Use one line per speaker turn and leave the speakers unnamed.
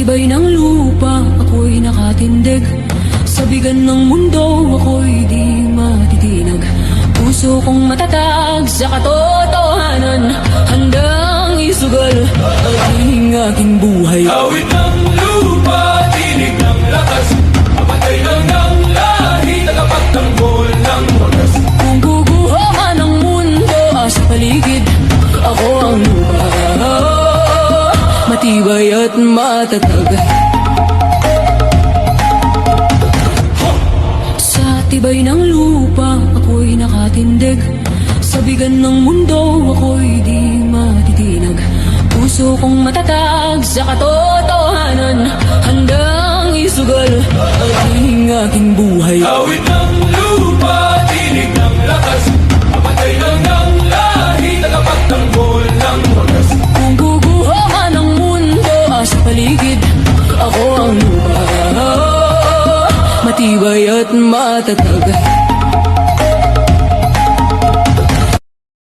tibay ng lupa, ako'y nakatindig. Sa bigan ng mundo, ako'y di matitinag. Puso kong matatag sa katotohanan, handang isugal ang aking buhay.
Awit ng lupa, tinig ng lakas, mapatay lang ng lahi, tagapagtanggol ng wagas.
Kung guguho man ang mundo sa paligid, ako ang lupa, matibay at matatag. Sa tibay ng lupa, ako'y nakatindig. Sa bigan ng mundo, ako'y di matitinag. Puso kong matatag sa katotohanan, handang isugal ang aking buhay.
Awit ng lupa, tinig ng lakas, mapatay lang ng lahi, tagapagtanggol ng wagas.
Kung guguho man ang mundo sa paligid, ako ang lupa, matibay at matatag.